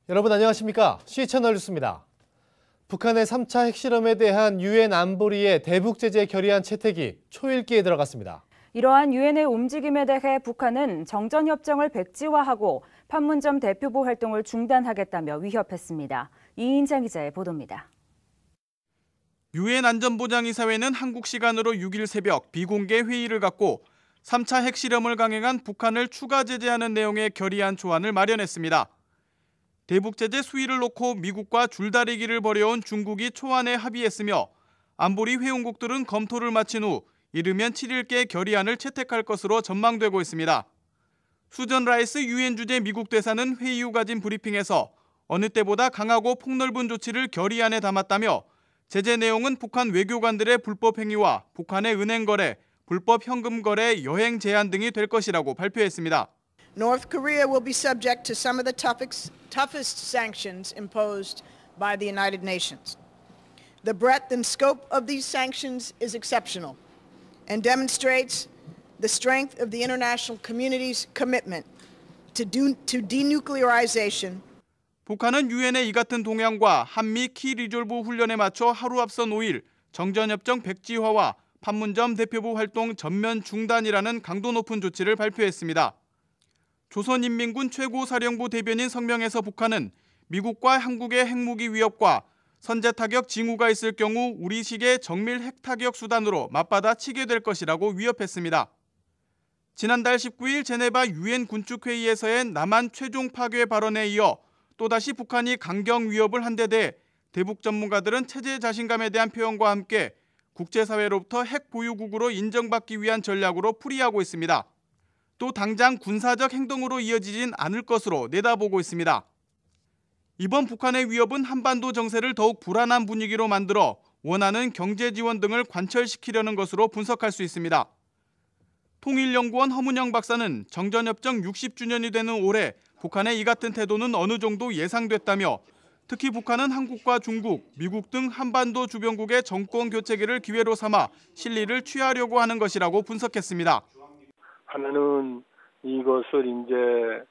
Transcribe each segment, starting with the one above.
여러분 안녕하십니까? C채널 뉴스입니다. 북한의 3차 핵실험에 대한 유엔 안보리의 대북 제재 결의안 채택이 초읽기에 들어갔습니다. 이러한 유엔의 움직임에 대해 북한은 정전협정을 백지화하고 판문점 대표부 활동을 중단하겠다며 위협했습니다. 이인장 기자의 보도입니다. 유엔 안전보장이사회는 한국 시간으로 6일 새벽 비공개 회의를 갖고 3차 핵실험을 강행한 북한을 추가 제재하는 내용의 결의안 초안을 마련했습니다. 대북 제재 수위를 놓고 미국과 줄다리기를 벌여온 중국이 초안에 합의했으며 안보리 회원국들은 검토를 마친 후 이르면 7일께 결의안을 채택할 것으로 전망되고 있습니다. 수전 라이스 유엔 주재 미국 대사는 회의 후 가진 브리핑에서 어느 때보다 강하고 폭넓은 조치를 결의안에 담았다며 제재 내용은 북한 외교관들의 불법 행위와 북한의 은행 거래, 불법 현금 거래, 여행 제한 등이 될 것이라고 발표했습니다. North Korea will be subject to some of the toughest sanctions imposed by the United Nations. The breadth and scope of these sanctions is exceptional and demonstrates the strength of the international community's commitment to denuclearization. 북한은 유엔의 이 같은 동향과 한미 키 리졸브 훈련에 맞춰 하루 앞서 5일 정전협정 백지화와 판문점 대표부 활동 전면 중단이라는 강도 높은 조치를 발표했습니다. 조선인민군 최고사령부 대변인 성명에서 북한은 미국과 한국의 핵무기 위협과 선제타격 징후가 있을 경우 우리식의 정밀 핵타격 수단으로 맞받아 치게 될 것이라고 위협했습니다. 지난달 19일 제네바 유엔 군축회의에서의 남한 최종 파괴 발언에 이어 또다시 북한이 강경 위협을 한 데 대해 대북 전문가들은 체제 자신감에 대한 표현과 함께 국제사회로부터 핵 보유국으로 인정받기 위한 전략으로 풀이하고 있습니다. 또 당장 군사적 행동으로 이어지진 않을 것으로 내다보고 있습니다. 이번 북한의 위협은 한반도 정세를 더욱 불안한 분위기로 만들어 원하는 경제 지원 등을 관철시키려는 것으로 분석할 수 있습니다. 통일연구원 허문영 박사는 정전협정 60주년이 되는 올해 북한의 이 같은 태도는 어느 정도 예상됐다며 특히 북한은 한국과 중국, 미국 등 한반도 주변국의 정권 교체기를 기회로 삼아 실리를 취하려고 하는 것이라고 분석했습니다. 하나는 이것을 이제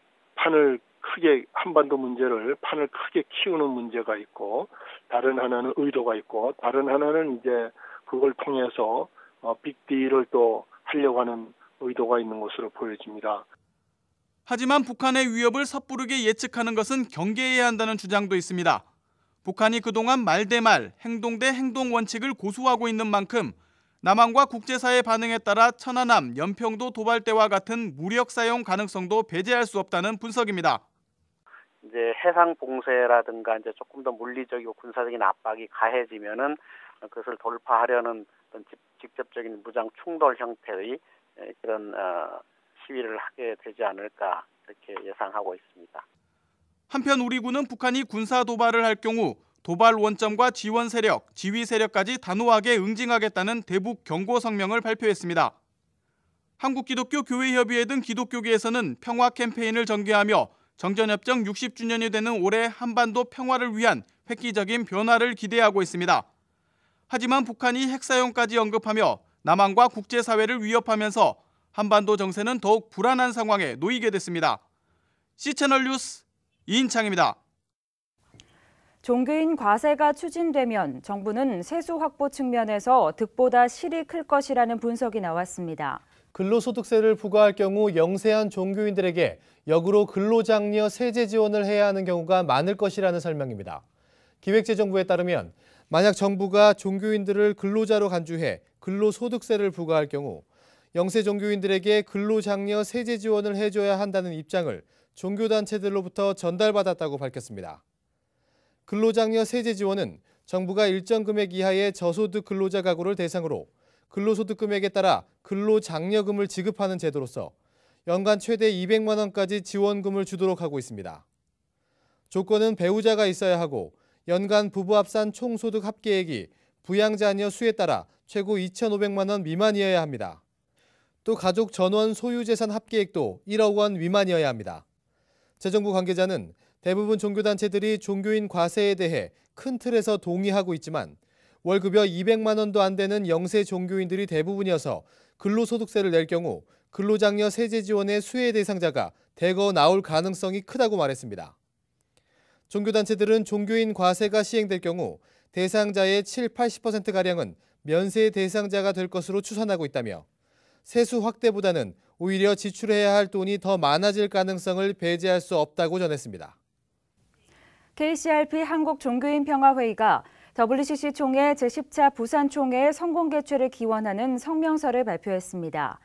한반도 문제를 판을 크게 키우는 문제가 있고, 다른 하나는 의도가 있고, 다른 하나는 이제 그걸 통해서 빅딜을 또 하려고 하는 의도가 있는 것으로 보여집니다. 하지만 북한의 위협을 섣부르게 예측하는 것은 경계해야 한다는 주장도 있습니다. 북한이 그동안 말 대 말, 행동 대 행동 원칙을 고수하고 있는 만큼 남한과 국제사회 반응에 따라 천안함, 연평도 도발대와 같은 무력 사용 가능성도 배제할 수 없다는 분석입니다. 이제 해상 봉쇄라든가 이제 조금 더 물리적이고 군사적인 압박이 가해지면은 그것을 돌파하려는 어떤 직접적인 무장 충돌 형태의 그런 시위를 하게 되지 않을까 이렇게 예상하고 있습니다. 한편 우리 군은 북한이 군사 도발을 할 경우 도발 원점과 지원 세력, 지휘 세력까지 단호하게 응징하겠다는 대북 경고 성명을 발표했습니다. 한국기독교교회협의회 등 기독교계에서는 평화 캠페인을 전개하며 정전협정 60주년이 되는 올해 한반도 평화를 위한 획기적인 변화를 기대하고 있습니다. 하지만 북한이 핵사용까지 언급하며 남한과 국제사회를 위협하면서 한반도 정세는 더욱 불안한 상황에 놓이게 됐습니다. C채널 뉴스 이인창입니다. 종교인 과세가 추진되면 정부는 세수 확보 측면에서 득보다 실이 클 것이라는 분석이 나왔습니다. 근로소득세를 부과할 경우 영세한 종교인들에게 역으로 근로장려 세제 지원을 해야 하는 경우가 많을 것이라는 설명입니다. 기획재정부에 따르면 만약 정부가 종교인들을 근로자로 간주해 근로소득세를 부과할 경우 영세 종교인들에게 근로장려 세제 지원을 해줘야 한다는 입장을 종교단체들로부터 전달받았다고 밝혔습니다. 근로장려 세제 지원은 정부가 일정 금액 이하의 저소득 근로자 가구를 대상으로 근로소득 금액에 따라 근로장려금을 지급하는 제도로서 연간 최대 200만 원까지 지원금을 주도록 하고 있습니다. 조건은 배우자가 있어야 하고 연간 부부 합산 총소득 합계액이 부양자녀 수에 따라 최고 2,500만 원 미만이어야 합니다. 또 가족 전원 소유재산 합계액도 1억 원 미만이어야 합니다. 재정부 관계자는 대부분 종교단체들이 종교인 과세에 대해 큰 틀에서 동의하고 있지만 월급여 200만 원도 안 되는 영세 종교인들이 대부분이어서 근로소득세를 낼 경우 근로장려 세제 지원의 수혜 대상자가 대거 나올 가능성이 크다고 말했습니다. 종교단체들은 종교인 과세가 시행될 경우 대상자의 70~80%가량은 면세 대상자가 될 것으로 추산하고 있다며 세수 확대보다는 오히려 지출해야 할 돈이 더 많아질 가능성을 배제할 수 없다고 전했습니다. KCRP 한국종교인평화회의가 WCC 총회 제10차 부산총회의 성공 개최를 기원하는 성명서를 발표했습니다.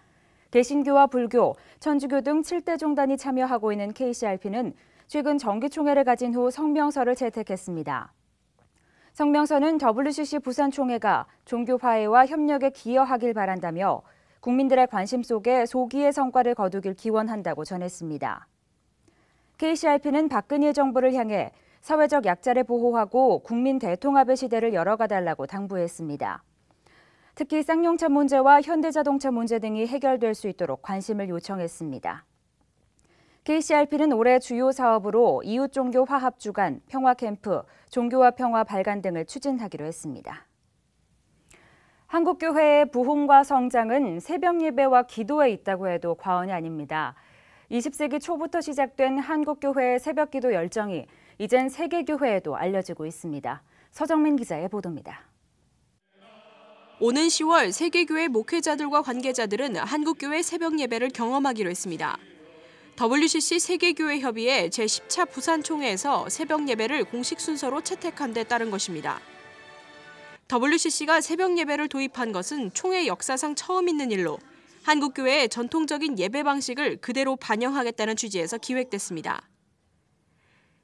개신교와 불교, 천주교 등 7대 종단이 참여하고 있는 KCRP는 최근 정기총회를 가진 후 성명서를 채택했습니다. 성명서는 WCC 부산총회가 종교 화해와 협력에 기여하길 바란다며 국민들의 관심 속에 소기의 성과를 거두길 기원한다고 전했습니다. KCRP는 박근혜 정부를 향해 사회적 약자를 보호하고 국민 대통합의 시대를 열어가달라고 당부했습니다. 특히 쌍용차 문제와 현대자동차 문제 등이 해결될 수 있도록 관심을 요청했습니다. KCRP는 올해 주요 사업으로 이웃종교 화합주간, 평화캠프, 종교와 평화 발간 등을 추진하기로 했습니다. 한국교회의 부흥과 성장은 새벽 예배와 기도에 있다고 해도 과언이 아닙니다. 20세기 초부터 시작된 한국교회의 새벽기도 열정이 이젠 세계교회에도 알려지고 있습니다. 서정민 기자의 보도입니다. 오는 10월 세계교회 목회자들과 관계자들은 한국교회 새벽 예배를 경험하기로 했습니다. WCC 세계교회협의회 제10차 부산총회에서 새벽 예배를 공식 순서로 채택한 데 따른 것입니다. WCC가 새벽 예배를 도입한 것은 총회 역사상 처음 있는 일로 한국교회의 전통적인 예배 방식을 그대로 반영하겠다는 취지에서 기획됐습니다.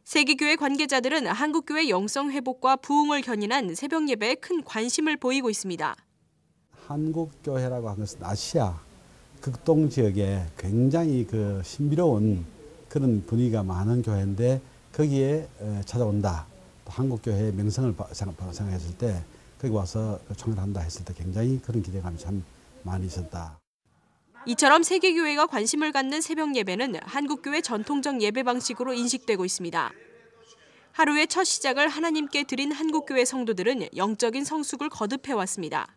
세계교회 관계자들은 한국교회 영성 회복과 부흥을 견인한 새벽 예배에 큰 관심을 보이고 있습니다. 한국교회라고 하는 것은 아시아 극동 지역에 굉장히 신비로운 그런 분위기가 많은 교회인데 거기에 찾아온다. 또 한국교회의 명성을 생각했을 때 거기 와서 총회를 한다 했을 때 굉장히 그런 기대감이 참 많이 있었다. 이처럼 세계교회가 관심을 갖는 새벽 예배는 한국교회 전통적 예배 방식으로 인식되고 있습니다. 하루의 첫 시작을 하나님께 드린 한국교회 성도들은 영적인 성숙을 거듭해왔습니다.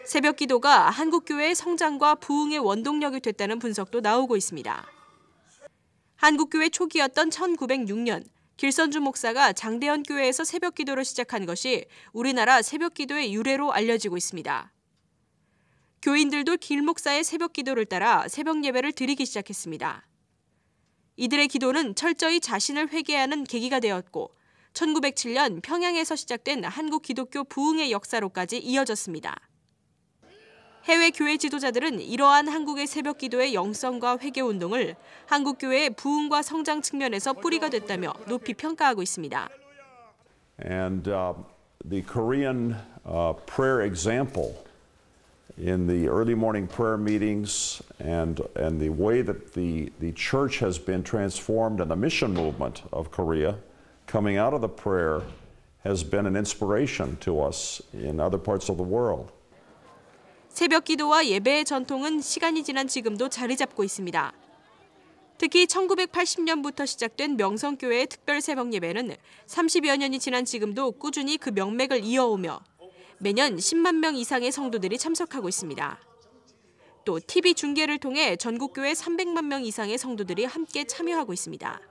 새벽 기도가 한국교회의 성장과 부흥의 원동력이 됐다는 분석도 나오고 있습니다. 한국교회 초기였던 1906년 길선주 목사가 장대현 교회에서 새벽 기도를 시작한 것이 우리나라 새벽 기도의 유래로 알려지고 있습니다. 교인들도 길 목사의 새벽 기도를 따라 새벽 예배를 드리기 시작했습니다. 이들의 기도는 철저히 자신을 회개하는 계기가 되었고 1907년 평양에서 시작된 한국 기독교 부흥의 역사로까지 이어졌습니다. 해외 교회 지도자들은 이러한 한국의 새벽 기도의 영성과 회개 운동을 한국교회의 부흥과 성장 측면에서 뿌리가 됐다며 높이 평가하고 있습니다. And the Korean prayer example in the early morning prayer meetings and the way that the church has been transformed and the mission movement of Korea coming out of the prayer has been an inspiration to us in other parts of the world. 새벽 기도와 예배의 전통은 시간이 지난 지금도 자리 잡고 있습니다. 특히 1980년부터 시작된 명성교회의 특별 새벽 예배는 30여 년이 지난 지금도 꾸준히 그 명맥을 이어오며 매년 10만 명 이상의 성도들이 참석하고 있습니다. 또 TV 중계를 통해 전국교회 300만 명 이상의 성도들이 함께 참여하고 있습니다.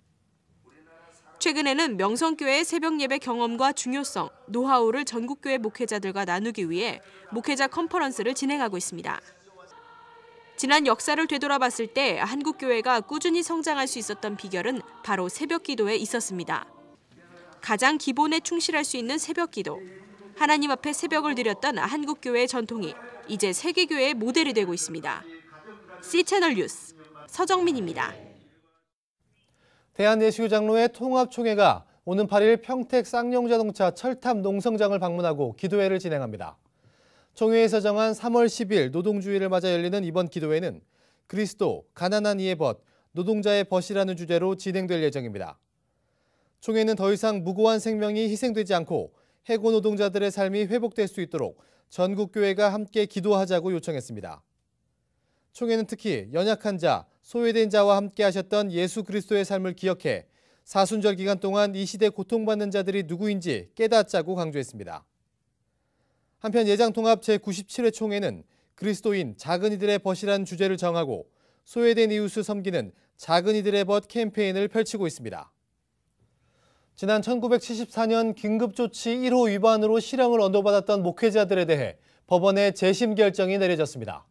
최근에는 명성교회의 새벽 예배 경험과 중요성, 노하우를 전국교회 목회자들과 나누기 위해 목회자 컨퍼런스를 진행하고 있습니다. 지난 역사를 되돌아봤을 때 한국교회가 꾸준히 성장할 수 있었던 비결은 바로 새벽 기도에 있었습니다. 가장 기본에 충실할 수 있는 새벽 기도. 하나님 앞에 새벽을 드렸던 한국교회의 전통이 이제 세계교회의 모델이 되고 있습니다. C채널 뉴스 서정민입니다. 대한예수장로회 통합총회가 오는 8일 평택 쌍용자동차 철탑 농성장을 방문하고 기도회를 진행합니다. 총회에서 정한 3월 10일 노동주의를 맞아 열리는 이번 기도회는 그리스도, 가난한 이의 벗, 노동자의 벗이라는 주제로 진행될 예정입니다. 총회는 더 이상 무고한 생명이 희생되지 않고 해고 노동자들의 삶이 회복될 수 있도록 전국교회가 함께 기도하자고 요청했습니다. 총회는 특히 연약한 자, 소외된 자와 함께 하셨던 예수 그리스도의 삶을 기억해 사순절 기간 동안 이 시대 고통받는 자들이 누구인지 깨닫자고 강조했습니다. 한편 예장통합 제97회 총회는 그리스도인 작은 이들의 벗이라는 주제를 정하고 소외된 이웃을 섬기는 작은 이들의 벗 캠페인을 펼치고 있습니다. 지난 1974년 긴급조치 1호 위반으로 실형을 언도받았던 목회자들에 대해 법원의 재심 결정이 내려졌습니다.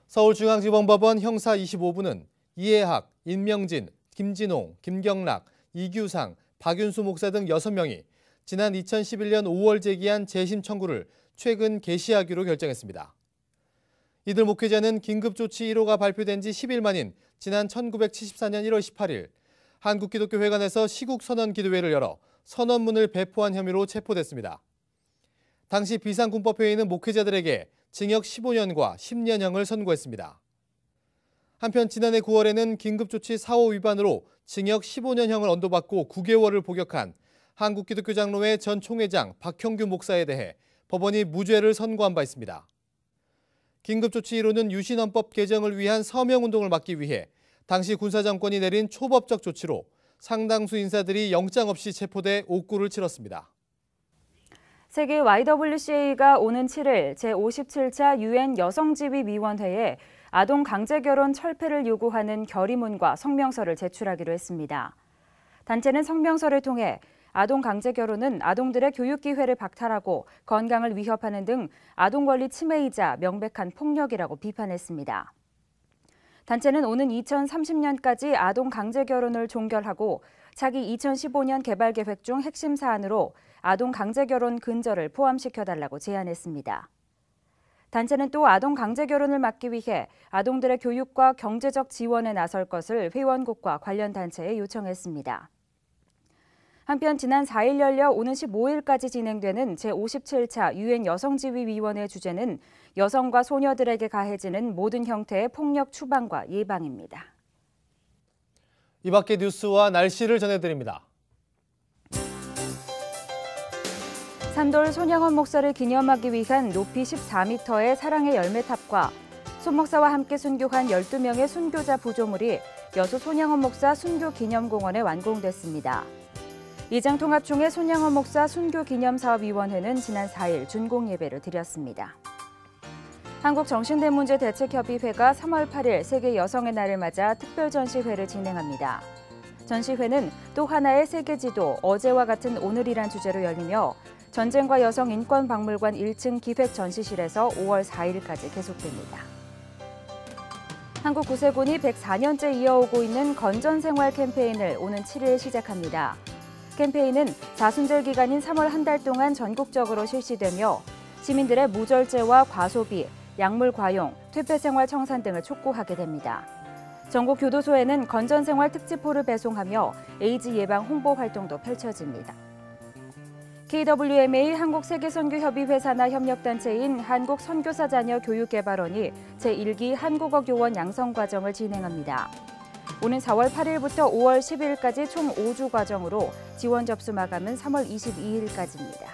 서울중앙지방법원 형사 25부는 이해학, 임명진, 김진홍, 김경락, 이규상, 박윤수 목사 등 6명이 지난 2011년 5월 제기한 재심 청구를 최근 개시하기로 결정했습니다. 이들 목회자는 긴급조치 1호가 발표된 지 10일 만인 지난 1974년 1월 18일 한국기독교회관에서 시국선언기도회를 열어 선언문을 배포한 혐의로 체포됐습니다. 당시 비상군법회의는 목회자들에게 징역 15년과 10년형을 선고했습니다. 한편 지난해 9월에는 긴급조치 4호 위반으로 징역 15년형을 언도받고 9개월을 복역한 한국기독교장로회 전 총회장 박형규 목사에 대해 법원이 무죄를 선고한 바 있습니다. 긴급조치 1호는 유신헌법 개정을 위한 서명운동을 막기 위해 당시 군사정권이 내린 초법적 조치로 상당수 인사들이 영장 없이 체포돼 옥구를 치렀습니다. 세계 YWCA가 오는 7일 제57차 UN 여성지위위원회에 아동 강제결혼 철폐를 요구하는 결의문과 성명서를 제출하기로 했습니다. 단체는 성명서를 통해 아동 강제결혼은 아동들의 교육 기회를 박탈하고 건강을 위협하는 등 아동 권리 침해이자 명백한 폭력이라고 비판했습니다. 단체는 오는 2030년까지 아동 강제결혼을 종결하고 차기 2015년 개발계획 중 핵심 사안으로 아동 강제결혼 근절을 포함시켜달라고 제안했습니다. 단체는 또 아동 강제결혼을 막기 위해 아동들의 교육과 경제적 지원에 나설 것을 회원국과 관련 단체에 요청했습니다. 한편 지난 4일 열려 오는 15일까지 진행되는 제57차 UN 여성지위위원회 주제는 여성과 소녀들에게 가해지는 모든 형태의 폭력 추방과 예방입니다. 이 밖의 뉴스와 날씨를 전해드립니다. 산돌 손양원 목사를 기념하기 위한 높이 14m의 사랑의 열매탑과 손 목사와 함께 순교한 12명의 순교자 부조물이 여수 손양원 목사 순교기념공원에 완공됐습니다. 이장통합총회 손양원 목사 순교기념사업위원회는 지난 4일 준공예배를 드렸습니다. 한국정신대문제대책협의회가 3월 8일 세계 여성의 날을 맞아 특별전시회를 진행합니다. 전시회는 또 하나의 세계지도 어제와 같은 오늘이란 주제로 열리며 전쟁과 여성 인권박물관 1층 기획전시실에서 5월 4일까지 계속됩니다. 한국구세군이 104년째 이어오고 있는 건전생활 캠페인을 오는 7일 시작합니다. 캠페인은 사순절 기간인 3월 한 달 동안 전국적으로 실시되며 시민들의 무절제와 과소비, 약물 과용, 퇴폐생활 청산 등을 촉구하게 됩니다. 전국 교도소에는 건전생활 특집호를 배송하며 에이즈 예방 홍보 활동도 펼쳐집니다. KWMA 한국세계선교협의회 산하 협력단체인 한국선교사자녀교육개발원이 제1기 한국어 교원 양성과정을 진행합니다. 오는 4월 8일부터 5월 10일까지 총 5주 과정으로 지원 접수 마감은 3월 22일까지입니다.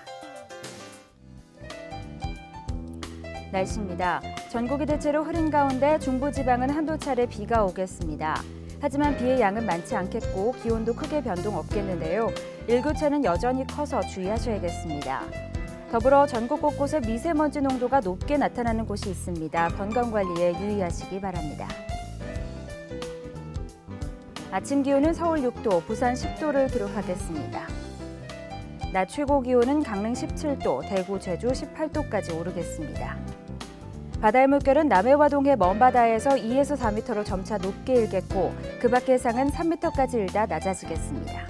날씨입니다. 전국이 대체로 흐린 가운데 중부지방은 한두 차례 비가 오겠습니다. 하지만 비의 양은 많지 않겠고 기온도 크게 변동 없겠는데요. 일교차는 여전히 커서 주의하셔야겠습니다. 더불어 전국 곳곳에 미세먼지 농도가 높게 나타나는 곳이 있습니다. 건강관리에 유의하시기 바랍니다. 아침 기온은 서울 6도, 부산 10도를 기록하겠습니다. 낮 최고 기온은 강릉 17도, 대구, 제주 18도까지 오르겠습니다. 바다의 물결은 남해와 동해 먼 바다에서 2에서 4m로 점차 높게 일겠고 그 밖 해상은 3m까지 일다 낮아지겠습니다.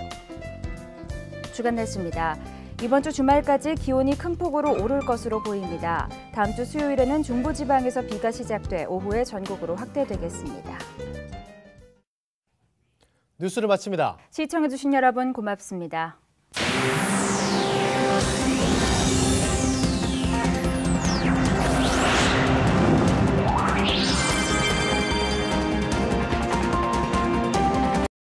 주간 날씨입니다. 이번 주 주말까지 기온이 큰 폭으로 오를 것으로 보입니다. 다음 주 수요일에는 중부지방에서 비가 시작돼 오후에 전국으로 확대되겠습니다. 뉴스를 마칩니다. 시청해주신 여러분 고맙습니다.